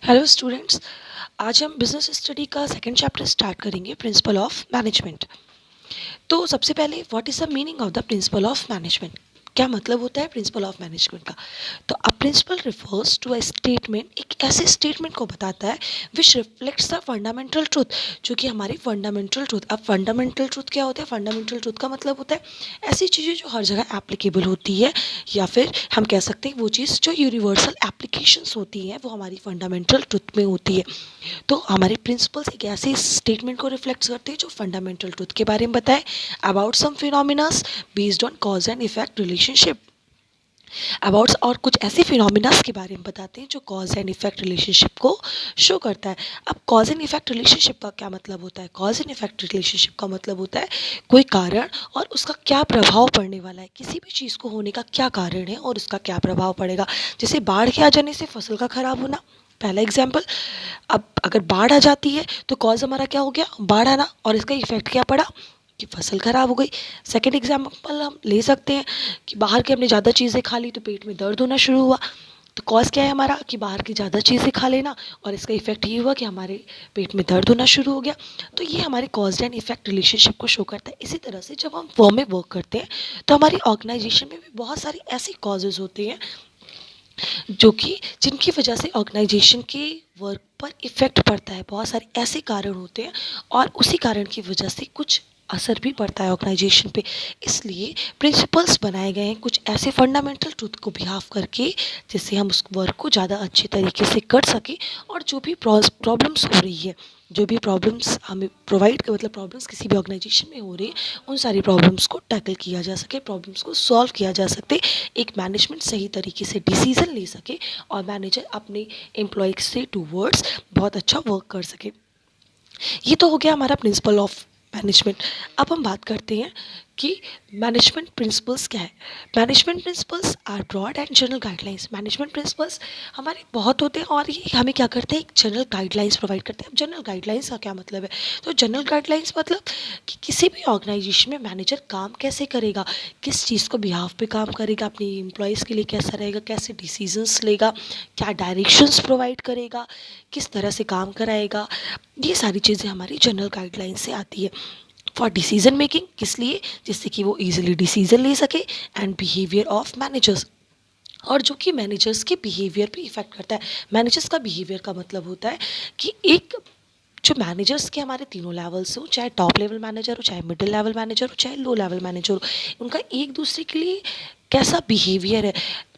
Hello students, आज हम business study का सेकंड चैप्टर स्टार्ट करेंगे, प्रिंसिपल ऑफ मैनेजमेंट। तो सबसे पहले what is the meaning of the principle of management? क्या मतलब होता है प्रिंसिपल ऑफ मैनेजमेंट का? तो a principle refers to a statement, एक ऐसे स्टेटमेंट को बताता है which reflects the fundamental truth, जो कि हमारी फंडामेंटल ट्रूथ। अब फंडामेंटल ट्रूथ क्या होता है? फंडामेंटल ट्रूथ का मतलब होता है ऐसी चीज़ें जो हर जगह एप्लीकेबल होती है, या फिर हम कह सकते हैं वो चीज़ जो यूनिवर्सल एप्लीकेशंस होती हैं वो हमारी फंडामेंटल ट्रूथ में होती है। तो हमारे प्रिंसिपल्स एक ऐसे स्टेटमेंट को रिफ्लेक्ट करते हैं जो फंडामेंटल ट्रूथ के बारे में बताए about some phenomenas based on cause and effect relationship. About और कुछ ऐसे फिनोमिनास के बारे में बताते हैं जो कॉज एंड इफेक्ट रिलेशनशिप को शो करता है। अब कॉज एंड इफेक्ट रिलेशनशिप का क्या मतलब होता है? कॉज एंड इफेक्ट रिलेशनशिप का मतलब होता है कोई कारण और उसका क्या प्रभाव पड़ने वाला है, किसी भी चीज़ को होने का क्या कारण है और उसका क्या प्रभाव पड़ेगा। जैसे बाढ़ के आ जाने से फसल का खराब होना, पहला एग्जाम्पल। अब अगर बाढ़ आ जाती है तो कॉज हमारा क्या हो गया? बाढ़ आना, और इसका इफेक्ट क्या पड़ा कि फसल खराब हो गई। सेकंड एग्जाम्पल हम ले सकते हैं कि बाहर के हमने ज़्यादा चीज़ें खा ली तो पेट में दर्द होना शुरू हुआ। तो कॉज क्या है हमारा? कि बाहर की ज़्यादा चीज़ें खा लेना, और इसका इफेक्ट ये हुआ कि हमारे पेट में दर्द होना शुरू हो गया। तो ये हमारे कॉज एंड इफेक्ट रिलेशनशिप को शो करता है। इसी तरह से जब हम फर्म में वर्क करते हैं तो हमारी ऑर्गेनाइजेशन में भी बहुत सारी ऐसी कॉजेज़ होते हैं जो कि जिनकी वजह से ऑर्गेनाइजेशन के वर्क पर इफ़ेक्ट पड़ता है। बहुत सारे ऐसे कारण होते हैं और उसी कारण की वजह से कुछ असर भी पड़ता है ऑर्गेनाइजेशन पे। इसलिए प्रिंसिपल्स बनाए गए हैं कुछ ऐसे फंडामेंटल ट्रूथ को बिहाव करके, जिससे हम उस वर्क को ज़्यादा अच्छे तरीके से कर सकें, और जो भी प्रॉब्लम्स हो रही है, जो भी प्रॉब्लम्स हमें प्रोवाइड मतलब प्रॉब्लम्स किसी भी ऑर्गेनाइजेशन में हो रही है, उन सारी प्रॉब्लम्स को टैकल किया जा सके, प्रॉब्लम्स को सॉल्व किया जा सकते, एक मैनेजमेंट सही तरीके से डिसीजन ले सके और मैनेजर अपने एम्प्लॉय से टूवर्ड्स बहुत अच्छा वर्क कर सके। ये तो हो गया हमारा प्रिंसिपल ऑफ मैनेजमेंट। अब हम बात करते हैं कि मैनेजमेंट प्रिंसिपल्स क्या है। Management principles are broad and general guidelines. Management principles हमारे बहुत होते हैं और ये हमें क्या करते हैं? एक जनरल गाइडलाइंस प्रोवाइड करते हैं। अब जनरल गाइडलाइंस का क्या मतलब है? तो जनरल गाइडलाइंस मतलब कि किसी भी ऑर्गेनाइजेशन में मैनेजर काम कैसे करेगा, किस चीज़ को बिहाफ पे काम करेगा, अपनी एम्प्लॉयज़ के लिए कैसा रहेगा, कैसे डिसीजंस लेगा, क्या डायरेक्शंस प्रोवाइड करेगा, किस तरह से काम कराएगा। ये सारी चीज़ें हमारी जनरल गाइडलाइन से आती है। फॉर डिसीजन मेकिंग, किस लिए? जिससे कि वो ईजिली डिसीजन ले सके। एंड बिहेवियर ऑफ मैनेजर्स, और जो कि मैनेजर्स के बिहेवियर पे इफेक्ट करता है। मैनेजर्स का बिहेवियर का मतलब होता है कि एक जो मैनेजर्स के हमारे तीनों लेवल्स हो, चाहे टॉप लेवल मैनेजर हो, चाहे मिडिल लेवल मैनेजर हो, चाहे लो लेवल मैनेजर हो, उनका एक दूसरे के लिए कैसा बिहेवियर है।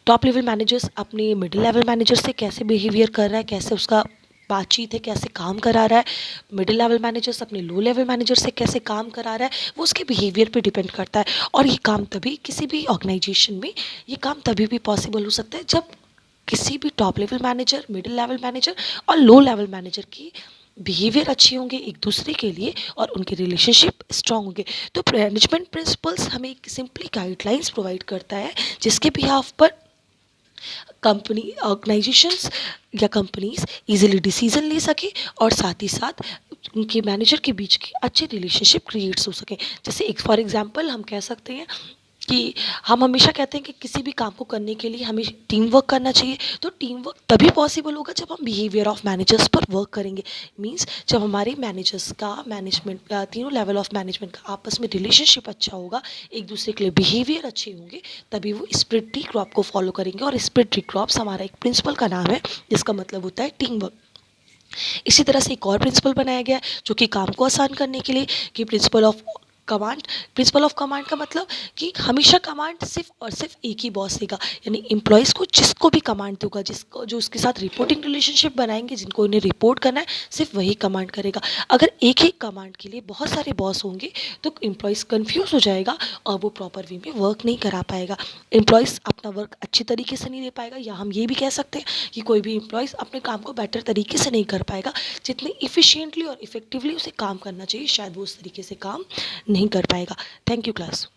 टॉप लेवल मैनेजर्स अपने मिडिल लेवल मैनेजर से कैसे बिहेवियर कर रहा है, कैसे उसका बातचीत है, कैसे काम करा रहा है। मिडिल लेवल मैनेजर्स अपने लो लेवल मैनेजर से कैसे काम करा रहा है, वो उसके बिहेवियर पे डिपेंड करता है। और ये काम तभी किसी भी ऑर्गेनाइजेशन में ये काम तभी भी पॉसिबल हो सकता है जब किसी भी top level manager, middle level manager और लो लेवल मैनेजर की बिहेवियर अच्छे होंगे एक दूसरे के लिए, और उनके रिलेशनशिप स्ट्रांग होंगे। तो मैनेजमेंट प्रिंसिपल्स हमें एक सिंपली गाइडलाइंस प्रोवाइड करता है जिसके बिहाफ पर कंपनी, ऑर्गेनाइजेशंस या कंपनीज इजीली डिसीजन ले सके, और साथ ही साथ उनके मैनेजर के बीच की अच्छे रिलेशनशिप क्रिएट्स हो सके। जैसे एक फॉर एग्जांपल हम कह सकते हैं कि हम हमेशा कहते हैं कि किसी भी काम को करने के लिए हमें टीम वर्क करना चाहिए। तो टीम वर्क तभी पॉसिबल होगा जब हम बिहेवियर ऑफ मैनेजर्स पर वर्क करेंगे। मींस जब हमारे मैनेजर्स का, मैनेजमेंट का, तीनों लेवल ऑफ मैनेजमेंट का आपस में रिलेशनशिप अच्छा होगा, एक दूसरे के लिए बिहेवियर अच्छे होंगे, तभी वो स्प्रिट टी क्रॉप को फॉलो करेंगे। और स्प्रिट टी क्रॉप्स हमारा एक प्रिंसिपल का नाम है जिसका मतलब होता है टीम वर्क। इसी तरह से एक और प्रिंसिपल बनाया गया है जो कि काम को आसान करने के लिए, कि principle of command. Principle of command का मतलब कि हमेशा कमांड सिर्फ और सिर्फ एक ही बॉस देगा, यानी एम्प्लॉयज़ को जिसको भी कमांड दूंगा, जिसको जो उसके साथ रिपोर्टिंग रिलेशनशिप बनाएंगे, जिनको उन्हें रिपोर्ट करना है, सिर्फ वही कमांड करेगा। अगर एक ही कमांड के लिए बहुत सारे बॉस होंगे तो एम्प्लॉयज़ कन्फ्यूज हो जाएगा और वो प्रॉपर वे में वर्क नहीं करा पाएगा। एम्प्लॉयज़ अपना वर्क अच्छे तरीके से नहीं दे पाएगा, या हम ये भी कह सकते हैं कि कोई भी एम्प्लॉयज़ अपने काम को बेटर तरीके से नहीं कर पाएगा। जितने इफ़िशियंटली और इफ़ेक्टिवली उसे काम करना चाहिए, शायद वो उस तरीके से काम नहीं कर पाएगा। Thank you class.